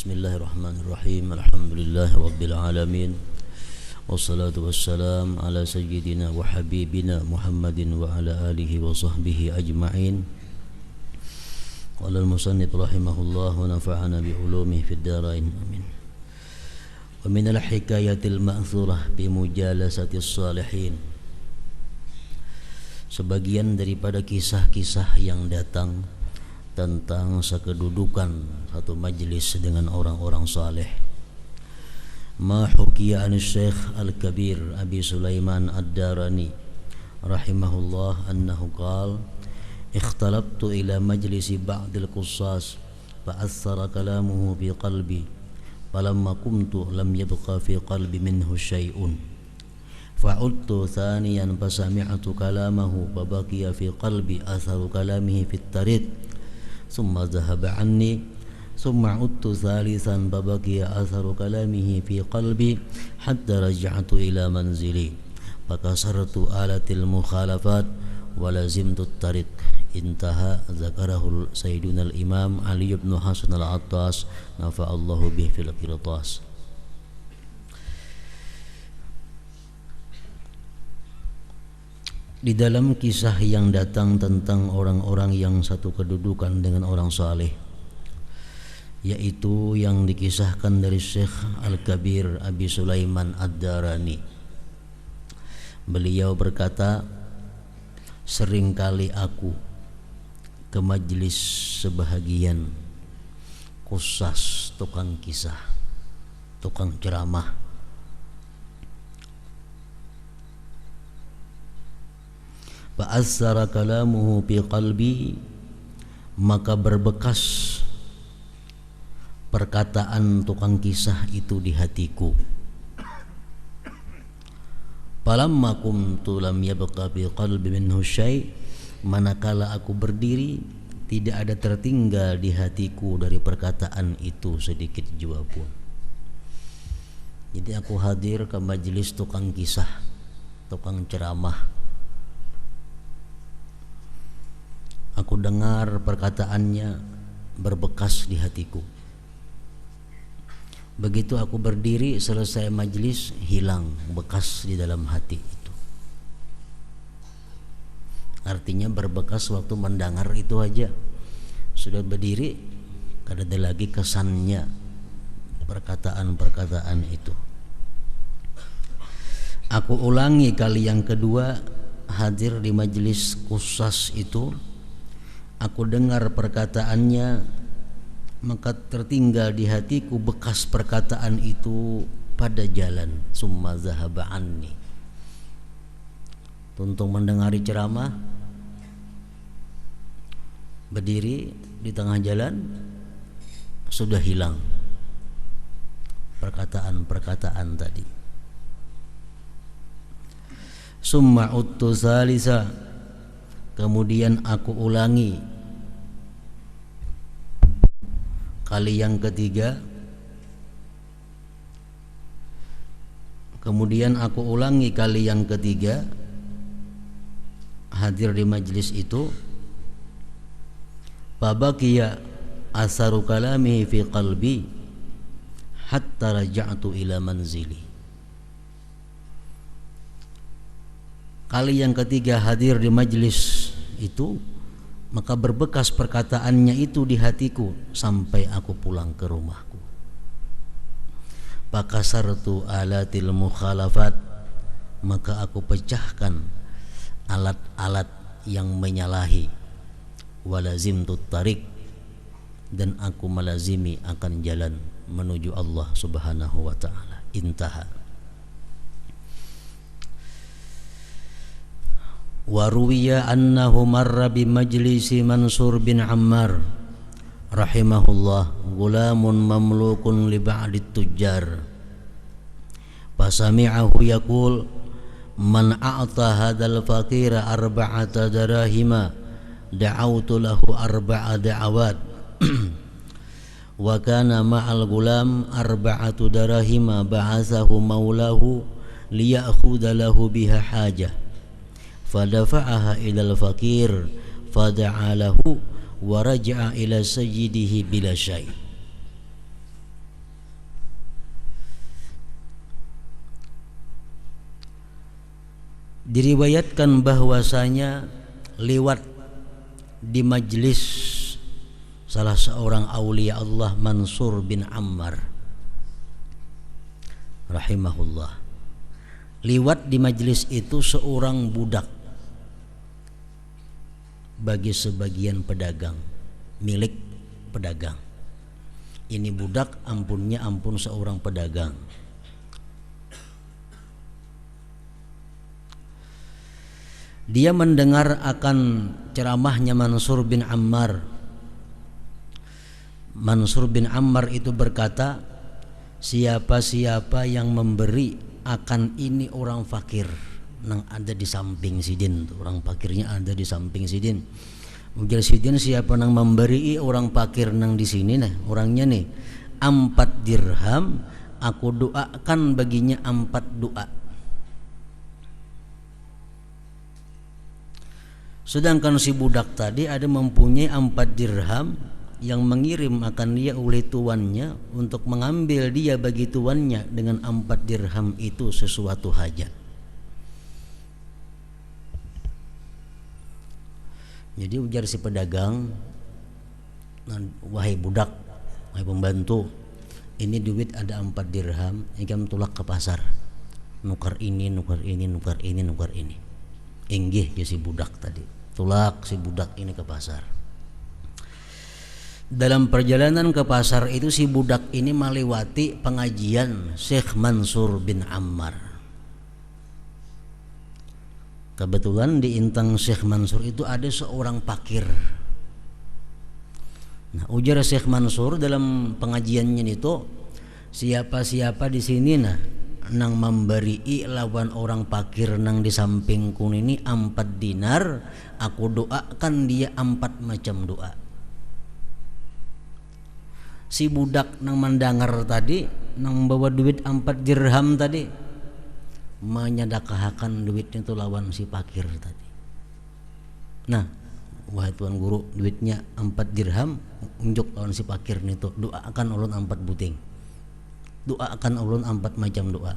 Bismillahirrahmanirrahim. Alhamdulillahi rabbil alamin. Wassalatu wassalam ala sayyidina wa habibina Muhammadin wa ala alihi wa sahbihi ajma'in. Qala al-musannif rahimahullah wa nafa'ana bi ulumihi fid dharain amin. Wa min al-hikayatil ma'thurah bi mujalasati salihin. Sebagian daripada kisah-kisah yang datang tentang sekedudukan satu majlis dengan orang-orang saleh. Ma hukiya an Syekh Al-Kabir Abi Sulaiman Ad-Darani rahimahullah annahu qala ikhtalabtu ila majlisi ba'dil qussas fa'athara kalamuhu fi qalbi falamma qumtu lam yabqa fi qalbi minhu syai'un fa'udtu thaniyan fasami'tu kalamahu fabaqiya fi qalbi atharu kalamihi fit tariq ثم ذهب عني ثم عدت ثالثا فبقي أثر كلامه في قلبي حتى رجعت إلى منزلي فكسرت آلة المخالفات ولزمت الطريق انتهى. ذكره سيدنا الإمام علي بن حسن العطاس نفع الله به في القرطاس. Di dalam kisah yang datang tentang orang-orang yang satu kedudukan dengan orang saleh, yaitu yang dikisahkan dari Syekh Al-Kabir Abi Sulaiman Ad-Darani. Beliau berkata, seringkali aku ke majlis sebahagian kusas, tukang kisah, tukang ceramah, fa'athara kalamuhu fi qalbi, maka berbekas perkataan tukang kisah itu di hatiku. Falamma qumtu lam yabqa fi qalbi minhu syai', manakala aku berdiri tidak ada tertinggal di hatiku dari perkataan itu sedikit jua pun. Jadi aku hadir ke majelis tukang kisah, tukang ceramah. Aku dengar perkataannya berbekas di hatiku. Begitu aku berdiri selesai majlis, hilang bekas di dalam hati itu. Artinya berbekas waktu mendengar itu aja. Sudah berdiri, kada ada lagi kesannya perkataan-perkataan itu. Aku ulangi kali yang kedua hadir di majlis kusas itu. Aku dengar perkataannya, maka tertinggal di hatiku bekas perkataan itu pada jalan. Summa zahaba anni. Tuntung mendengari ceramah, berdiri di tengah jalan, sudah hilang perkataan-perkataan tadi. Summa uttu salisa, kemudian aku ulangi kali yang ketiga. Kemudian aku ulangi kali yang ketiga hadir di majlis itu. Fabaqiya asaru kalamihi fi qalbi hatta raja'tu ila manzili. Kali yang ketiga hadir di majlis itu, maka berbekas perkataannya itu di hatiku sampai aku pulang ke rumahku. Pakasartu alatil mukhalafat, maka aku pecahkan alat-alat yang menyalahi. Walazimtu tariq, dan aku melazimi akan jalan menuju Allah Subhanahu wa ta'ala. Intaha. Waruwiya annahu marra bi majlisi Mansur bin Ammar rahimahullah gulamun mamlukun li ba'dit tujjar fasami'ahu yaqul man a'ta hadzal faqira arba'ata darahima da'awtu lahu arba'a da'awat wa kana ma'al gulam arba'atu darahima ba'athahu maulahu liya'khudha lahu biha hajah fadafa'aha ilal faqir fada'a lahu wa raja'a ila sayyidihi bila syai'. Diriwayatkan bahwasanya lewat di majlis salah seorang aulia Allah, Mansur bin Ammar rahimahullah. Liwat di majlis itu seorang budak bagi sebagian pedagang, milik pedagang. Ini budak ampunnya ampun seorang pedagang. Dia mendengar akan ceramahnya Mansur bin Ammar. Mansur bin Ammar itu berkata, siapa-siapa yang memberi akan ini orang fakir nang ada di samping sidin, orang fakirnya ada di samping sidin. Ujar sidin, siapa nang memberi orang fakir nang di sini nah, orangnya nih 4 dirham, aku doakan baginya 4 doa. Sedangkan si budak tadi ada mempunyai 4 dirham yang mengirim akan dia oleh tuannya untuk mengambil dia bagi tuannya dengan 4 dirham itu sesuatu hajat. Jadi ujar si pedagang, wahai budak, wahai pembantu, ini duit ada 4 dirham, ikam tulak ke pasar, nukar ini, nukar ini, nukar ini, nukar ini. Inggih ya si budak tadi, tulak si budak ini ke pasar. Dalam perjalanan ke pasar itu si budak ini melewati pengajian Syekh Mansur bin Ammar. Kebetulan di intang Syekh Mansur itu ada seorang fakir. Nah, ujar Syekh Mansur dalam pengajiannya itu, siapa-siapa di sini nah nang memberi lawan orang fakir nang di sampingku ini 4 dinar, aku doakan dia 4 macam doa. Si budak nang mendengar tadi, nang membawa duit 4 dirham tadi, menyedekahkan duitnya itu lawan si fakir tadi. Nah, wahai tuan guru, duitnya 4 dirham, unjuk lawan si fakir itu, doakan ulun 4 buting, doakan ulun 4 macam doa.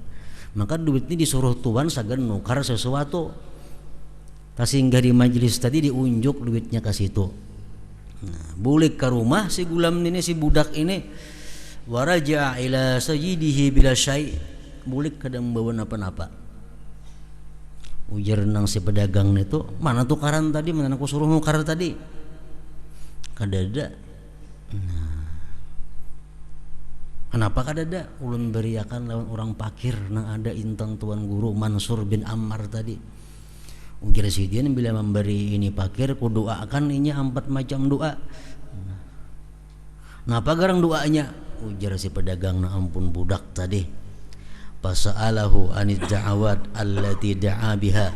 Maka duit ini disuruh tuan sagan nukar sesuatu. Sehingga di majelis tadi diunjuk duitnya ke situ. Nah, balik ke rumah si gulam ini, si budak ini, waraja ila sayyidihi bila syai', balik kada membawa apa-apa. Ujar nang si pedagang itu, mana tukaran tadi, mana aku suruh nukar tadi, kada ada. Nah, kenapa kada ada? Ulun beriakan lawan orang fakir nang ada intang tuan guru Mansur bin Ammar tadi. Ujar si dia bila memberi ini fakir, ku doakan ini 4 macam doa. Napa garang doanya? Ujar si pedagang, na ampun budak tadi. Fasa'alahu anid da'awat allati da'a biha.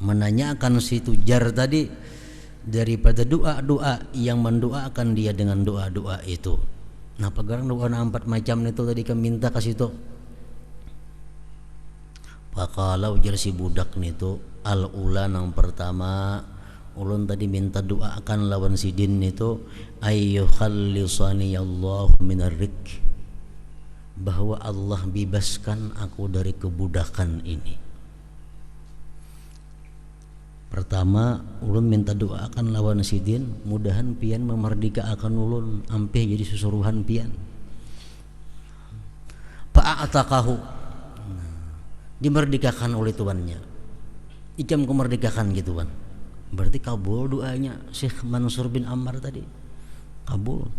Menanyakan si tujar tadi daripada doa-doa yang mendoakan dia dengan doa-doa itu. Napa garang doa 4 macam itu tadi kami minta ke situ. Faqala ujar si budak nitu, al-ula nang pertama ulun tadi minta doakan lawan si din nitu, ayyukhallisani Allah minar rik, bahwa Allah bebaskan aku dari kebudakan ini. Pertama ulun minta doakan lawan si din, mudahan pian memerdekakan ulun ampih jadi susuruhan pian. Fa'ataqahu, dimerdekakan oleh tuannya. Ikam kumerdekakan gitu kan. Berarti kabul doanya Syekh Mansur bin Ammar tadi. Kabul.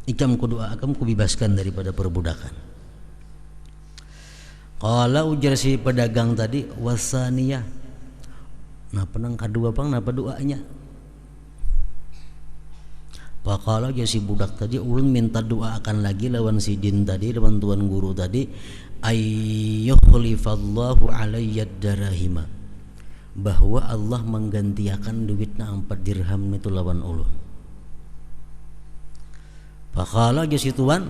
Ikam ku doakan ku bebaskan daripada perbudakan. Qala ujar si pedagang tadi, wasaniyah. Nah, penang kedua pang napa doanya? Faqala ujar si budak tadi, ulun minta doakan lagi lawan si din tadi, lawan tuan guru tadi, ayyukhlifallahu alayya darahima, bahwa Allah menggantiakan duitnya 4 dirham itu lawan ulun. Faqala si tuan,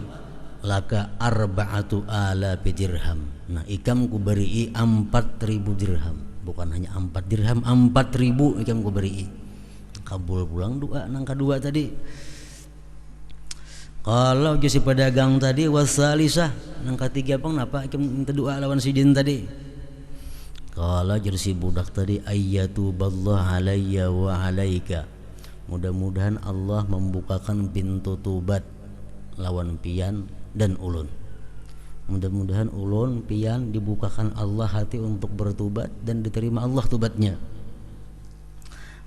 laka 4,000 dirham. Nah, ikam ku beri 4.000 dirham, bukan hanya 4 dirham, 4.000 ikam ku beri. Kabul pulang doa nang kedua tadi. Kalau si pedagang tadi, wasalisah nang ketiga pang napa ikam minta doa lawan si din tadi. Qala jersi budak tadi ayyatuballah alayya wa alaika. Mudah-mudahan Allah membukakan pintu tobat lawan pian dan ulun. Mudah-mudahan ulun pian dibukakan Allah hati untuk bertobat dan diterima Allah tobatnya.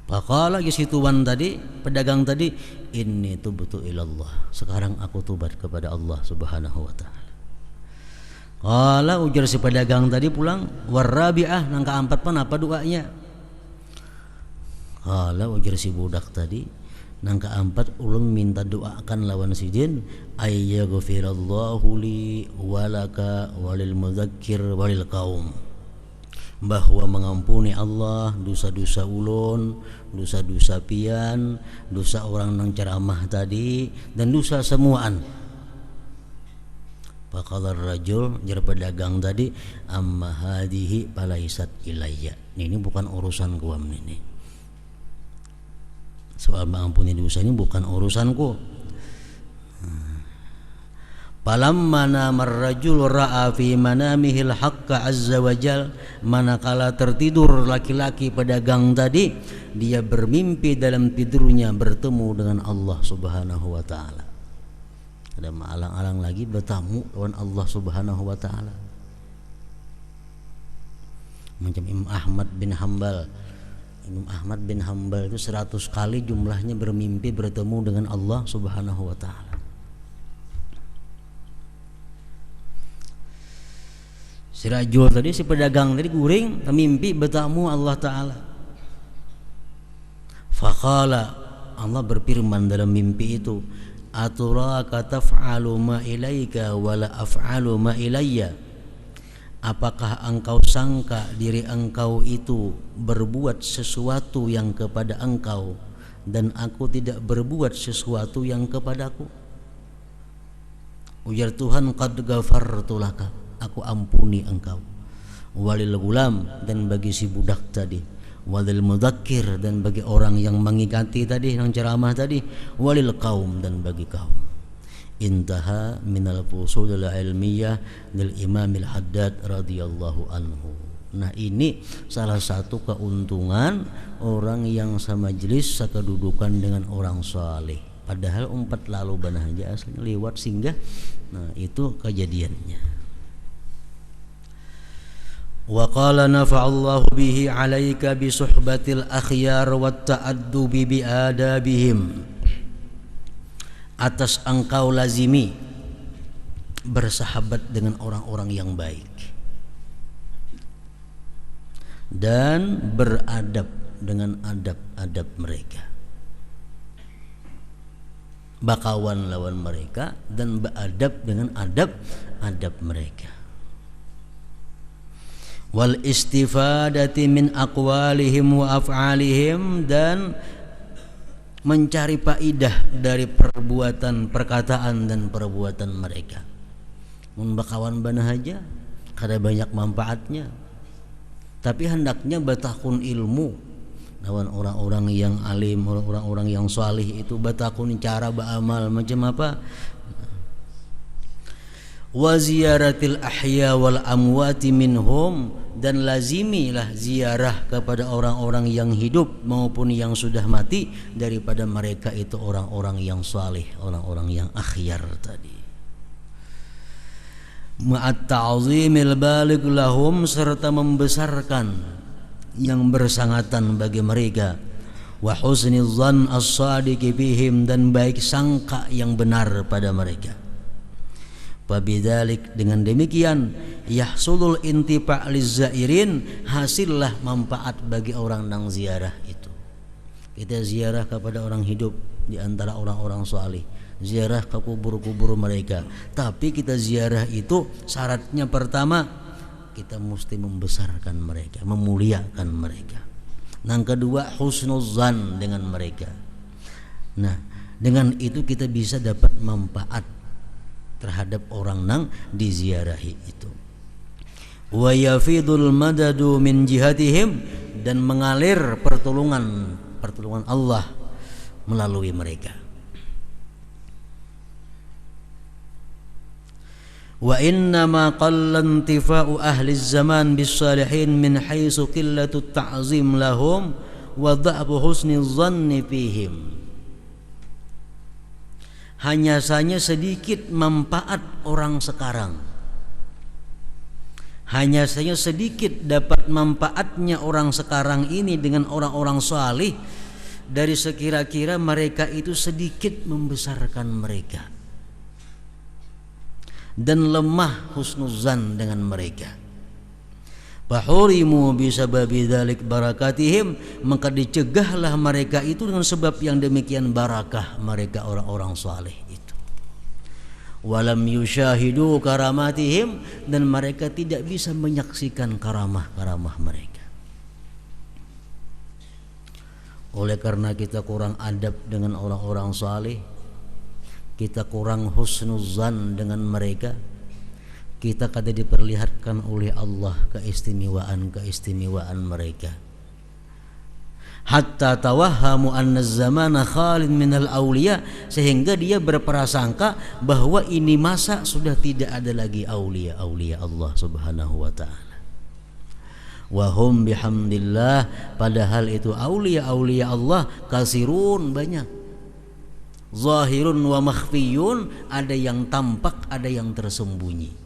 Faqala yusituwan tadi, pedagang tadi, inni tubtu ilallah. Sekarang aku tobat kepada Allah Subhanahu wa taala. Qala ujar si pedagang tadi pulang, warabi'ah nang keempat pan apa doanya? Qala ujar si budak tadi, nang keempat ulun minta doakan lawan sidin, ayyaghfirallahu li walaka walil mudzakir walil qaum. Bahwa mengampuni Allah dosa-dosa ulun, dosa-dosa pian, dosa orang nang ceramah tadi, dan dosa semuaan. Faqala rajul, jar pedagang tadi, amma hadihi palaisat ilayya. Ini bukan urusan kuam ini. Soal mengampuni dosa ini bukan urusanku. Falamma namar rajul ra'a fi manamihil haqqa azza wajal, manakala tertidur laki-laki pedagang tadi, dia bermimpi dalam tidurnya bertemu dengan Allah Subhanahu wa taala. Ada alang-alang lagi bertemu dengan Allah Subhanahu wa taala. Macam Imam Ahmad bin Hambal. Imam Ahmad bin Hambal itu 100 kali jumlahnya bermimpi bertemu dengan Allah Subhanahu wa taala. Si rajul tadi, si pedagang tadi guring mimpi bertemu Allah taala. Faqala, Allah berfirman dalam mimpi itu, aturaka taf'alu ma ilaika wala af'alu ma ilayya. Apakah engkau sangka diri engkau itu berbuat sesuatu yang kepada engkau dan aku tidak berbuat sesuatu yang kepadaku? Ujar Tuhan, qad ghafartu laka, aku ampuni engkau. Walil gulam, dan bagi si budak tadi. Walil mudzakir, dan bagi orang yang mengingati tadi, yang ceramah tadi. Walil qaum, dan bagi kaum. Intaha minal fusulil ilmiyah lil Imamil Haddad radhiyallahu anhu. Nah, ini salah satu keuntungan orang yang samajlis sakedudukan dengan orang saleh. Padahal umpat lalu banah aja aslinya lewat singgah. Nah, itu kejadiannya. Wa qala nafa'allahu bihi 'alaika bi suhbatil akhyar wat ta'addubi bi adabihim. Atas engkau lazimi bersahabat dengan orang-orang yang baik dan beradab dengan adab-adab mereka, bakawan lawan mereka dan beradab dengan adab-adab mereka. Wal istifadati min aqwalihim wa af'alihim, dan mencari faidah dari perbuatan, perkataan dan perbuatan mereka. Mun bakawan banah aja kada banyak manfaatnya, tapi hendaknya batakun ilmu lawan orang-orang yang alim, orang-orang yang salih itu batakun cara beramal macam apa. Wa ziyaratil ahya wal amwati minhum, dan lazimilah ziarah kepada orang-orang yang hidup maupun yang sudah mati daripada mereka itu orang-orang yang saleh, orang-orang yang akhyar tadi. Ma'at ta'zimil baligh lahum, serta membesarkan yang bersangatan bagi mereka. Wa husniz dzan as-sadiqi bihim, dan baik sangka yang benar pada mereka. Wabidzalik, dengan demikian yahsulul intifa' lizzairin, hasillah manfaat bagi orang nang ziarah itu. Kita ziarah kepada orang hidup di antara orang-orang saleh, ziarah ke kubur-kubur mereka, tapi kita ziarah itu syaratnya pertama kita mesti membesarkan mereka, memuliakan mereka. Yang kedua husnuzan dengan mereka. Nah, dengan itu kita bisa dapat manfaat terhadap orang nang diziarahi itu. Wa yafidul madadu min jihatihim, dan mengalir pertolongan Allah melalui mereka. Wa inna ma qalla intifa'u ahli zaman bis salihin min haitsu qillatu ta'zim lahum wa dha'fu husni dhanni fihim. Hanya saja sedikit manfaat orang sekarang, hanya saja sedikit dapat manfaatnya orang sekarang ini dengan orang-orang salih, dari sekira-kira mereka itu sedikit membesarkan mereka dan lemah husnuzan dengan mereka. Fahurimu bisababi dzalik barakatihim, maka dicegahlah mereka itu dengan sebab yang demikian barakah mereka orang-orang saleh itu. Walam yushahidu karamatihim, dan mereka tidak bisa menyaksikan karamah-karamah mereka. Oleh karena kita kurang adab dengan orang-orang saleh, kita kurang husnuzan dengan mereka, kita kada diperlihatkan oleh Allah keistimewaan mereka. Hatta tawahhamu anna zamana khalin minal awliya, sehingga dia berprasangka bahwa ini masa sudah tidak ada lagi aulia Allah Subhanahu wa taala. Wa hum bihamdillah, padahal itu aulia Allah kasirun, banyak. Zahirun wa makhfiyun, ada yang tampak, ada yang tersembunyi.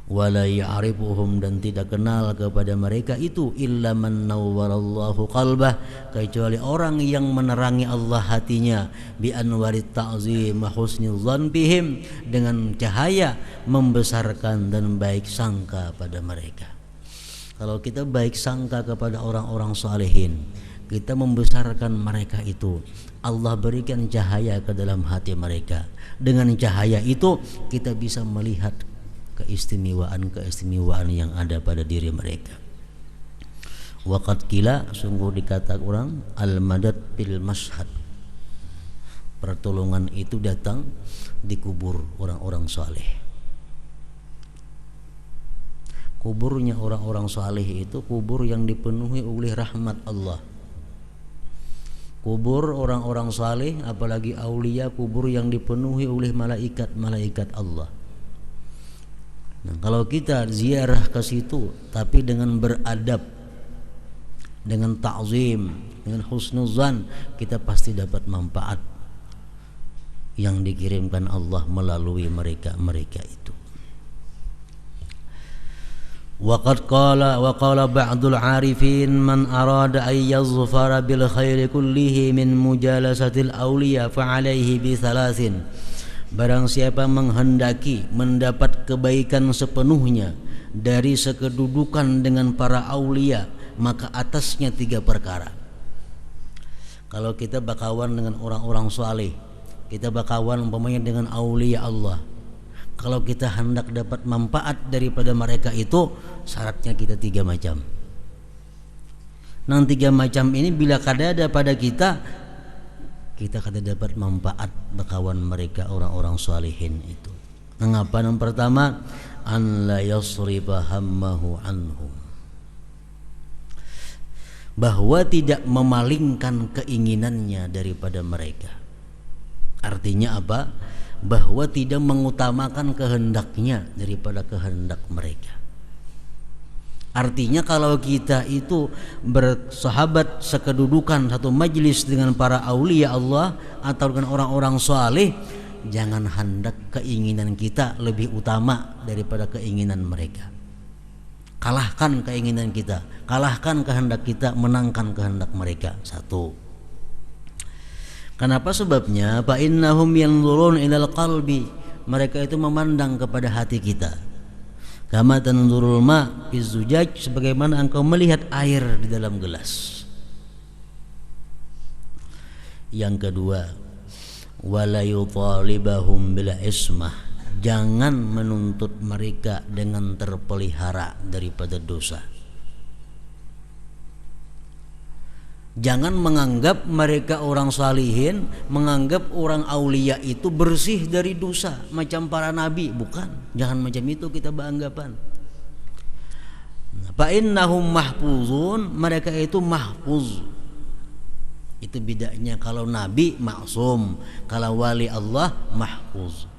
Wala ya'rifuhum, dan tidak kenal kepada mereka itu illa man nawwarallahu qalbah, kecuali orang yang menerangi Allah hatinya, bi anwarit ta'zim wa husnil dzan bihim, dengan cahaya membesarkan dan baik sangka pada mereka. Kalau kita baik sangka kepada orang-orang salihin, kita membesarkan mereka itu, Allah berikan cahaya ke dalam hati mereka. Dengan cahaya itu kita bisa melihat keistimewaan yang ada pada diri mereka. Waqad qila, sungguh dikata orang, al-madad bil mashhad, pertolongan itu datang di kubur orang-orang saleh. Kuburnya orang-orang saleh itu kubur yang dipenuhi oleh rahmat Allah. Kubur orang-orang saleh, apalagi aulia, kubur yang dipenuhi oleh malaikat-malaikat Allah. Nah, kalau kita ziarah ke situ tapi dengan beradab, dengan ta'zim, dengan husnuzan, kita pasti dapat manfaat yang dikirimkan Allah melalui mereka itu. Waqad qala wa qala ba'dul 'arifin man arada ay yazfara bil khairi kullihi min mujalasatil awliya fa 'alaihi bi thalathin. Barang siapa menghendaki mendapat kebaikan sepenuhnya dari sekedudukan dengan para aulia, maka atasnya 3 perkara. Kalau kita bakawan dengan orang-orang saleh, kita bakawan umpamanya dengan aulia Allah, kalau kita hendak dapat manfaat daripada mereka itu, syaratnya kita 3 macam. Nang 3 macam ini bila kada ada pada kita kada dapat manfaat bakawan mereka orang-orang salihin itu. Mengapa? Yang pertama, an la yasriba hammahu anhum, bahwa tidak memalingkan keinginannya daripada mereka. Artinya apa? Bahwa tidak mengutamakan kehendaknya daripada kehendak mereka. Artinya kalau kita itu bersahabat sekedudukan satu majlis dengan para aulia Allah atau dengan orang-orang saleh, jangan hendak keinginan kita lebih utama daripada keinginan mereka. Kalahkan keinginan kita, kalahkan kehendak kita, menangkan kehendak mereka. 1. Kenapa sebabnya? Fa innahum yanzurun ilal qalbi, mereka itu memandang kepada hati kita. Kama tanzurul ma fi zujaj, sebagaimana engkau melihat air di dalam gelas. Yang kedua, wala yutalibahum bil ismah, jangan menuntut mereka dengan terpelihara daripada dosa. Jangan menganggap mereka orang salihin, menganggap orang aulia itu bersih dari dosa macam para nabi. Bukan, jangan macam itu kita beranggapan. Fa innahum mahfuzun, mereka itu mahfuz. Itu bedanya, kalau nabi maksum, kalau wali Allah mahfuz.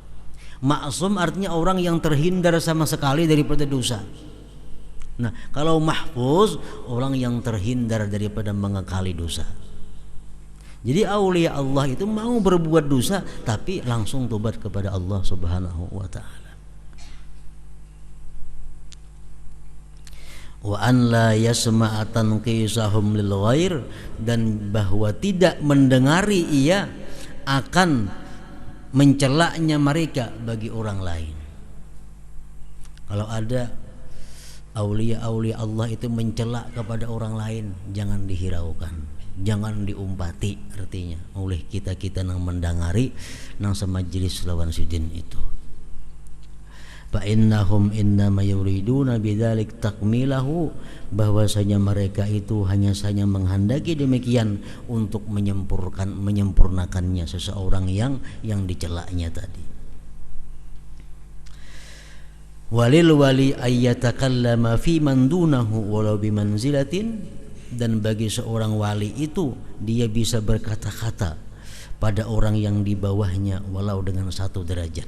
Maksum artinya orang yang terhindar sama sekali daripada dosa. Nah, kalau mahfuz orang yang terhindar daripada mengekali dosa. Jadi aulia Allah itu mau berbuat dosa tapi langsung tobat kepada Allah Subhanahu wa taala. Wa an la yasma'a tanqisahum lil ghair, dan bahwa tidak mendengari ia akan mencelaknya mereka bagi orang lain. Kalau ada aulia-aulia Allah itu mencela kepada orang lain, jangan dihiraukan, jangan diumpati artinya oleh kita nang mendengari nang semajlis lawan sidin itu. Fa innahum innama yuriduna bidzalik takmilahu, bahwasanya mereka itu hanya saja menghendaki demikian untuk menyempurnakannya seseorang yang dicelaknya tadi. Walil wali ayyatakallama fi man dunahu walau bimanzilatin, dan bagi seorang wali itu dia bisa berkata-kata pada orang yang di bawahnya walau dengan satu derajat,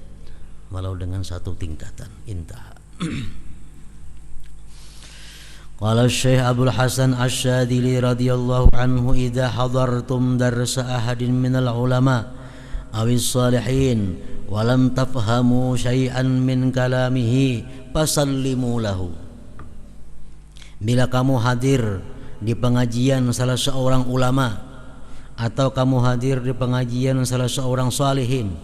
walau dengan satu tingkatan. Intah. Qala Syekh Abdul Hasan Asy-Syadzili radhiyallahu anhu, idza hadartum darsa ahadin minal ulama awis salihin walam tafhamu syai'an min kalamihi fasallimu lahu. Bila kamu hadir di pengajian salah seorang ulama atau kamu hadir di pengajian salah seorang salihin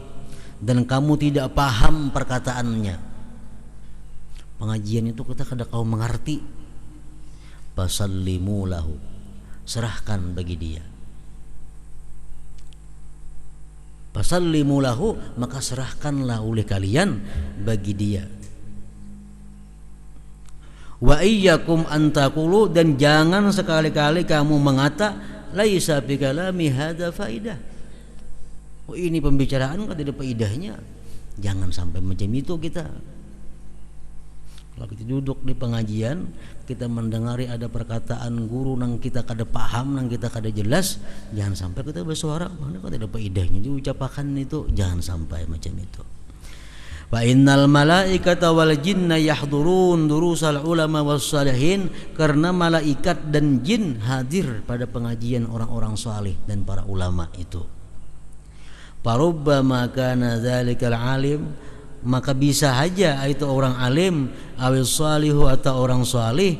dan kamu tidak paham perkataannya, pengajian itu kita kada kau mengerti, fasallimu lahu, serahkan bagi dia. Fasallimu lahu, maka serahkanlah oleh kalian bagi dia. Wa iyyakum an taqulu, dan jangan sekali-kali kamu mengata laisa bi kalami hadza faidah. Oh, ini pembicaraan kan tidak faidahnya. Jangan sampai macam itu kita. Kalau kita duduk di pengajian, kita mendengari ada perkataan guru nang kita kada paham, nang kita kada jelas, jangan sampai kita bersuara, mana kok tidak faedahnya diucapkan itu, jangan sampai macam itu. Fa innal malaikata wal jinna yahdurun durusal ulama was salihin, karena malaikat dan jin hadir pada pengajian orang-orang salih dan para ulama itu. Farubbama kana dzalikal alim, maka bisa saja itu orang alim awil salihu atau orang salih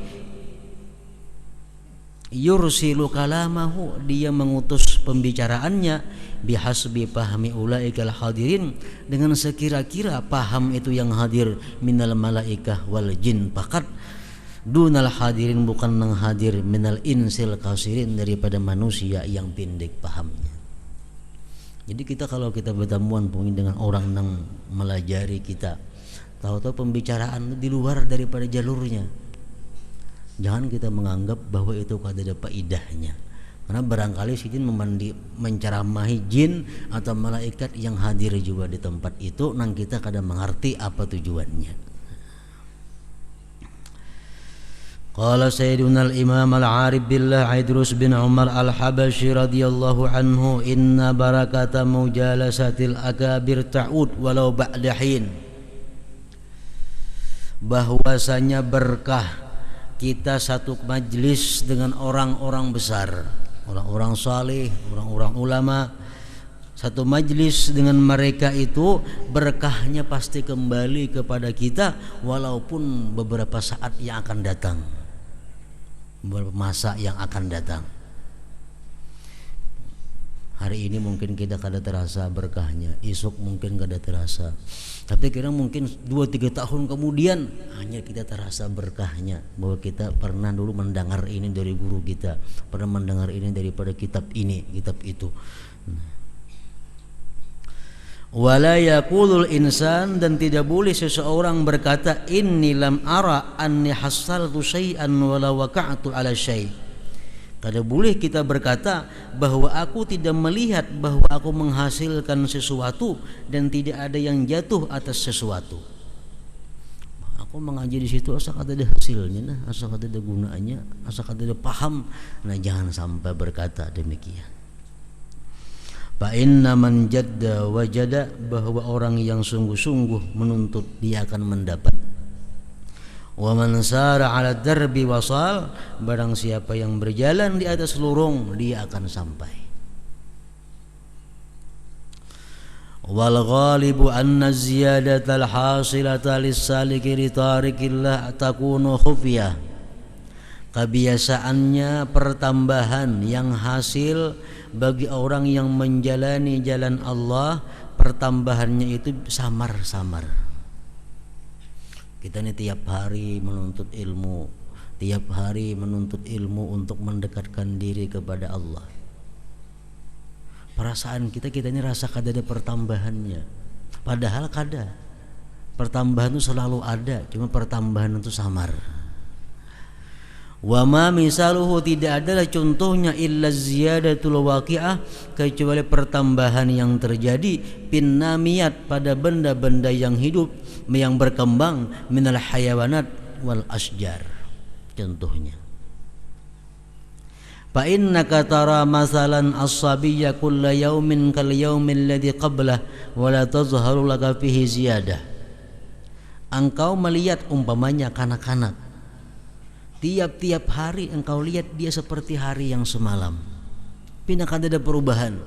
yursilu kalamahu, dia mengutus pembicaraannya bihasbi pahmi ulaikal hadirin, dengan sekira-kira paham itu yang hadir minal malaikah wal jin fakat, dunal hadirin, bukan nang hadir minal insil kasirin, daripada manusia yang pendek pahamnya. Jadi kita kalau kita bertemuan dengan orang yang melajari kita, tahu-tahu pembicaraan di luar daripada jalurnya, jangan kita menganggap bahwa itu ada faedahnya, karena barangkali si jin menceramahi jin atau malaikat yang hadir juga di tempat itu, nang kita kadang mengerti apa tujuannya. Qala Sayyiduna al-Imam al-Arif billah Idrus bin Umar al-Habashi radhiyallahu anhu, inna barakata mujalasatil akabir ta'ud walau ba'da hin, bahwasanya berkah kita satu majlis dengan orang-orang besar, orang-orang saleh, orang-orang ulama, satu majlis dengan mereka itu berkahnya pasti kembali kepada kita walaupun beberapa saat yang akan datang, beberapa masa yang akan datang. Hari ini mungkin kita kada terasa berkahnya, esok mungkin kada terasa, tapi kira mungkin 2-3 tahun kemudian hanya kita terasa berkahnya, bahwa kita pernah dulu mendengar ini dari guru kita, pernah mendengar ini daripada kitab ini, kitab itu. Wala yaqulul insan, dan tidak boleh seseorang berkata inni lam ara anni hasaltu syai'an wala waqa'tu ala syai'. Kada boleh kita berkata bahwa aku tidak melihat bahwa aku menghasilkan sesuatu dan tidak ada yang jatuh atas sesuatu. Aku mengaji di situ asal ada hasilnya, asal ada gunanya, asal ada paham. Nah, jangan sampai berkata demikian. Fa inna man jadda wajada, bahwa orang yang sungguh-sungguh menuntut dia akan mendapat. Wa man sara 'ala darbi wasal, barang siapa yang berjalan di atas lurung dia akan sampai. Wal ghalibu anna ziyadatal hasilata lis-saliki li tarikillah takunu khufiyah. Kebiasaannya pertambahan yang hasil bagi orang yang menjalani jalan Allah, pertambahannya itu samar-samar. Kita ini tiap hari menuntut ilmu, tiap hari menuntut ilmu untuk mendekatkan diri kepada Allah. Perasaan kita ini rasa kada ada pertambahannya. Padahal kada. Pertambahan itu selalu ada, cuma pertambahan itu samar. Wa ma misaluhu, tidak adalah contohnya illa ziyadatul waqi'ah, kecuali pertambahan yang terjadi pinnamiyat, pada benda-benda yang hidup, yang berkembang, minal hayawanat wal asjar. Contohnya, fa innaka tara masalan as-sabiyya kulla yaumin kal yaumil ladzi qablah wa la tazharu laka fihi ziyadah. Engkau melihat umpamanya kanak-kanak, tiap-tiap hari engkau lihat dia seperti hari yang semalam, tidak ada perubahan.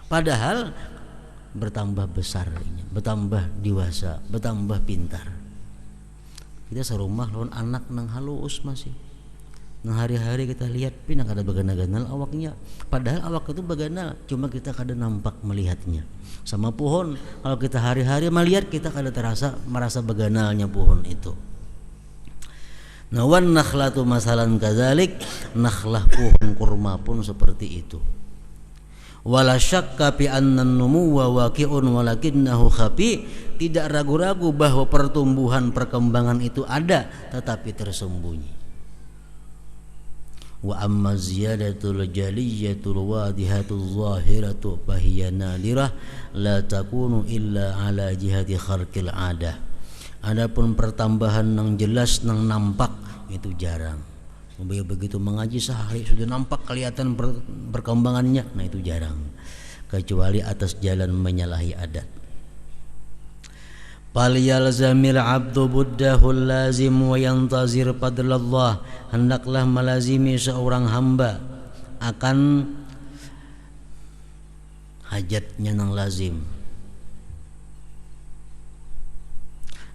Padahal bertambah besar, bertambah dewasa, bertambah pintar. Kita serumah lawan anak nang halus masih. Nah hari-hari kita lihat pindah kada beganal-ganal awaknya, padahal awak itu beganal, cuma kita kada nampak melihatnya. Sama pohon, kalau kita hari-hari melihat kita kada terasa merasa beganalnya pohon itu. Nah wan nakhlatu masalan kadzalik, nakhlah pohon kurma pun seperti itu. Wala syakka fi anna an-numuwa waqi'un walakinnahu khafi, tidak ragu-ragu bahwa pertumbuhan perkembangan itu ada tetapi tersembunyi. Wa amma ziyadatul jaliyatul wadihatul zahiratu fahiya nadirah la takunu illa ala jihati kharqil adah. Adapun pertambahan yang jelas yang nampak itu jarang. Begitu mengaji sehari sudah nampak kelihatan perkembangannya, nah itu jarang, kecuali atas jalan menyalahi adat. Falyalzamil abdu buddahul lazim wa yantazir fadlallah, hendaklah melazimi seorang hamba akan hajatnya yang lazim,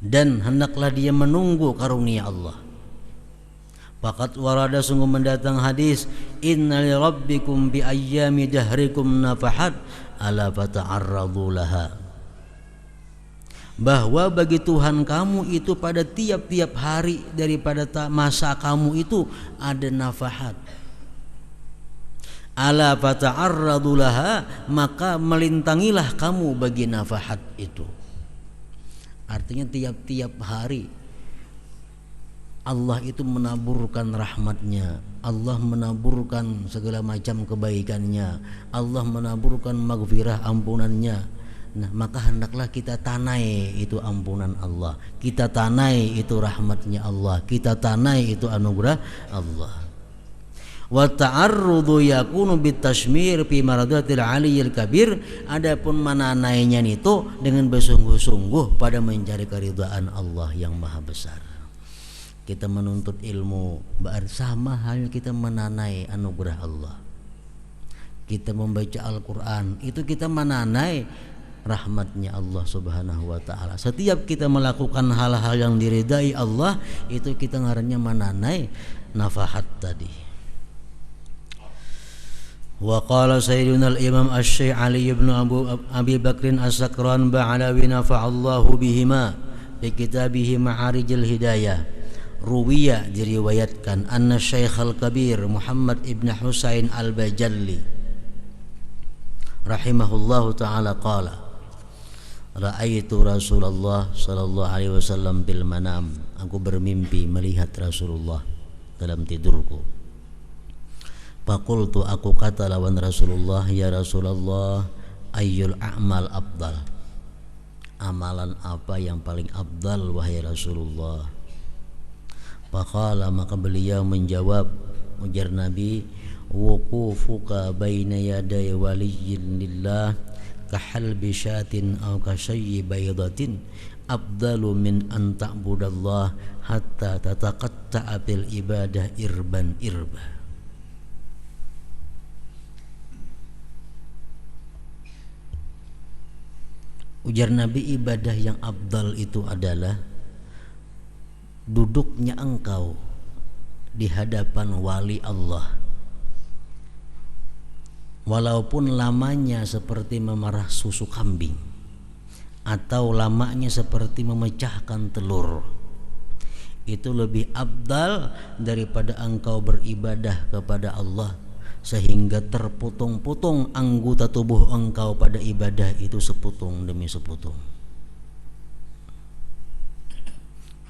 dan hendaklah dia menunggu karunia Allah. Faqad warada, sungguh mendatang hadis, inna li rabbikum bi ayyami dahrikum nafahat ala fata'arradu laha, bahwa bagi Tuhan kamu itu pada tiap-tiap hari daripada masa kamu itu ada nafahat. Ala fata'arradu laha, maka melintangilah kamu bagi nafahat itu. Artinya tiap-tiap hari Allah itu menaburkan rahmatnya, Allah menaburkan segala macam kebaikannya, Allah menaburkan maghfirah ampunannya. Nah maka hendaklah kita tanai itu ampunan Allah, kita tanai itu rahmatnya Allah, kita tanai itu anugerah Allah. Wa ta'arrudu yakunu bitashmir fi maradatil aliyil kabir, adapun menanainya itu dengan bersungguh-sungguh pada mencari keridhaan Allah yang maha besar. Kita menuntut ilmu sama halnya kita menanai anugerah Allah. Kita membaca Al-Quran itu kita menanai rahmatnya Allah subhanahu wa ta'ala. Setiap kita melakukan hal-hal yang diridai Allah, itu kita ngarannya menanai nafahat tadi. Wa qala sayyiduna al-imam asy-syekh Ali ibn Abi Bakrin as-Sakran ba'alawi nafa'allahu bihima fi kitabihi Ma'arijil Hidayah. Ruwiya, diriwayatkan, anna Syekh al-Kabir Muhammad ibn Husain al-Bajalli rahimahullahu ta'ala qala, ra'aitu Rasulullah sallallahu alaihi wasallam bil manam, aku bermimpi melihat Rasulullah dalam tidurku. Faqultu, aku kata lawan Rasulullah, ya Rasulullah, ayyul a'mal afdal, amalan apa yang paling afdal wahai Rasulullah? Faqala, maka beliau menjawab, ujar Nabi, wuqufuka baina yaday waliyyin lillah kahalbi syatin aw kasayyi baydatin afdalu min an ta'budallah hatta tataqatta'a bil ibadah irban irba. Ujar Nabi, ibadah yang afdal itu adalah duduknya engkau di hadapan wali Allah, walaupun lamanya seperti memerah susu kambing atau lamanya seperti memecahkan telur. Itu lebih afdal daripada engkau beribadah kepada Allah sehingga terputung-putung anggota tubuh engkau pada ibadah itu seputung demi seputung.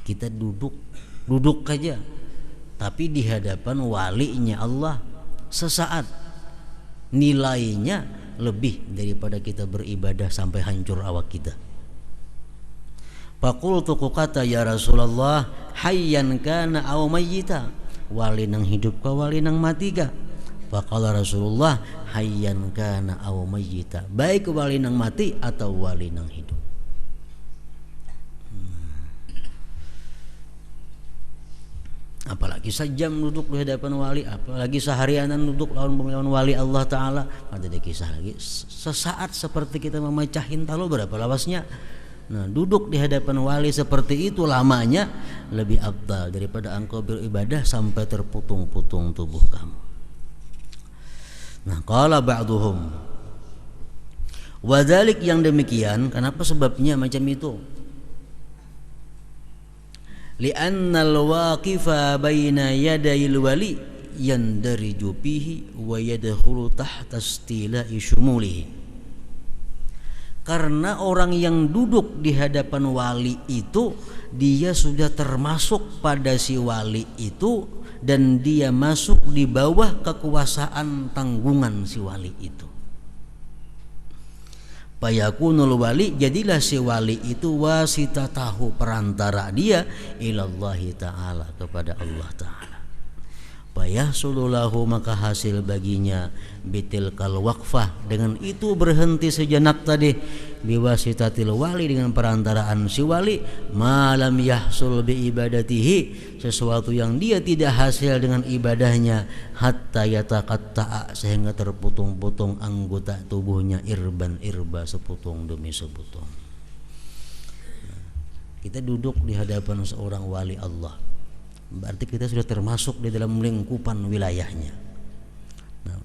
Kita duduk aja, tapi di hadapan walinya Allah sesaat, nilainya lebih daripada kita beribadah sampai hancur awak kita. Faqultu, kata ya Rasulullah, hayyan kana aw mayyita, wali nang hidup ka wali nang mati ka? Faqala Rasulullah, hayyan kana aw mayyita, baik wali nang mati atau wali nang hidup. Apalagi sejam duduk di hadapan wali, apalagi seharianan duduk lawan wali Allah Ta'ala. Ada kisah lagi, sesaat seperti kita memecahin talu, berapa lawasnya. Nah, duduk di hadapan wali seperti itu lamanya lebih afdal daripada engkau beribadah sampai terputung-putung tubuh kamu. Nah, qala ba'duhum, wadhalik, yang demikian kenapa sebabnya macam itu? Li'annal waqifa baina yadayil wali yandariju fihi wa yadkhulu tahta istila'i syumulihi. Karena orang yang duduk di hadapan wali itu, dia sudah termasuk pada si wali itu dan dia masuk di bawah kekuasaan tanggungan si wali itu. Fayakunul wali, jadilah si wali itu wasitatahu, perantara dia ilallahi ta'ala, kepada Allah Ta'ala. Fayahsululahu, maka hasil baginya bitilkal waqfah, dengan itu berhenti sejenak tadi, biwasitatil wali, dengan perantaraan si wali, malam yahsul bi ibadatihi, sesuatu yang dia tidak hasil dengan ibadahnya, hatta yataqatta'a, sehingga terputung-putung anggota tubuhnya, irban irba, seputung demi seputung. Kita duduk di hadapan seorang wali Allah, berarti kita sudah termasuk di dalam lingkupan wilayahnya. Nah,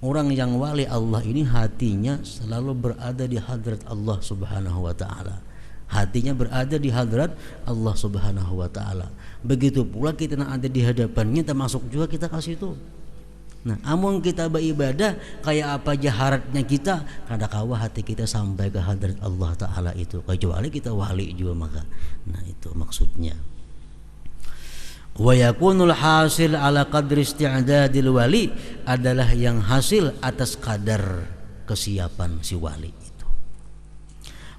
orang yang wali Allah ini hatinya selalu berada di hadrat Allah Subhanahu wa Ta'ala. Hatinya berada di hadrat Allah Subhanahu wa Ta'ala. Begitu pula kita yang ada di hadapannya, termasuk juga kita kasih itu. Nah, amun kita beribadah kayak apa jaharatnya kita, kadang-kala hati kita sampai ke hadrat Allah Ta'ala itu, kecuali kita wali juga maka. Nah, itu maksudnya. Wa yakunul hasil ala qadri isti'dadil wali, adalah yang hasil atas kadar kesiapan si wali itu.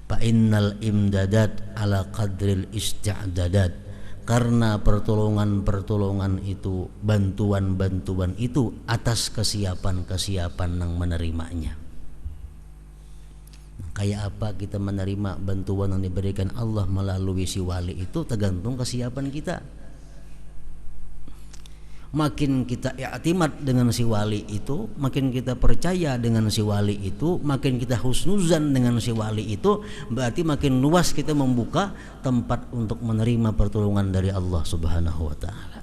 Fa innal imdadat ala qadril isti'dadat, karena pertolongan itu, bantuan-bantuan itu atas kesiapan-kesiapan yang menerimanya. Kayak apa kita menerima bantuan yang diberikan Allah melalui si wali itu tergantung kesiapan kita. Makin kita i'timad dengan si wali itu, makin kita percaya dengan si wali itu, makin kita husnuzan dengan si wali itu, berarti makin luas kita membuka tempat untuk menerima pertolongan dari Allah Subhanahu wa Ta'ala.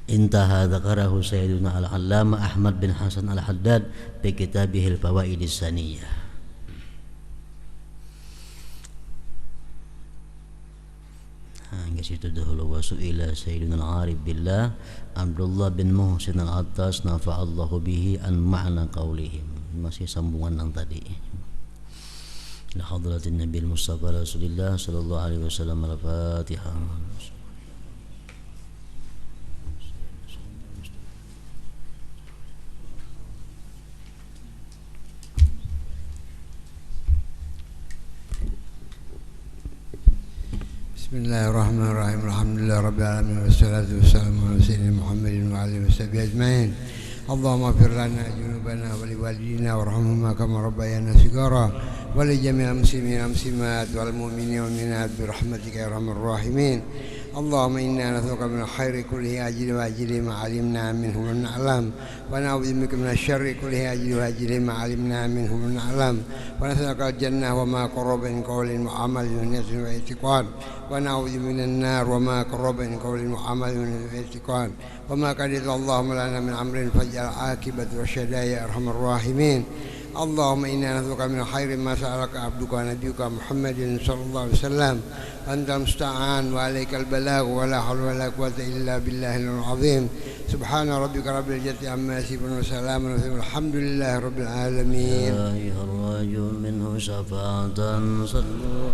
Intaha dzakarahu Sayyiduna Al-Allamah Ahmad bin Hasan Al-Haddad fi kitabihil Fawaidis Saniyah. Hingga situ dahulu. Wa su'ila Sayyidina Al-Arif Billah Abdullah bin Muhsin Al-Attas nafa'allahu bihi an ma'na qawlihim. Masih sambungan yang tadi. La hadratin Nabi Mustafa Rasulullah sallallahu alaihi wasallam. Al-Fatihah. Bismillahirrahmanirrahim. Alhamdulillah rabbil alamin wassalatu wassalamu ala sayyidina Muhammadin wa alihi washabihi ajmain. Allahumma ighfir lana junubana wa liwalidina warhamhuma kama rabbayana shighara wa li jami'il muslimina wal muslimat wal mu'minina wal mu'minat bi rahmatika ya arhamar rahimin. اللهم إنا نسألك من الخير كله عاجله وآجله ما علمنا منه وما نعلم ونعوذ بك من الشر كله عاجله وآجله ما علمنا منه وما نعلم ونسألك الجنة وما قرب من قول وعمل ونية واعتقاد ونعوذ من النار وما قرب من قول وعمل واعتقاد وما قدر اللهم لنا من أمر فاجعل عاقبة رشدا يا أرحم الراحمين. اللهم إنا نسألك من خير ما سألك عبدك ونبيك محمد صلى الله عليه وسلم أنت المستعان وعليك البلاغ ولا حول ولا قوة إلا بالله العظيم. سبحان ربك رب العزة عما يصفون وسلام والحمد لله رب العالمين. يا أيها الراجل منه شفاعة صلوا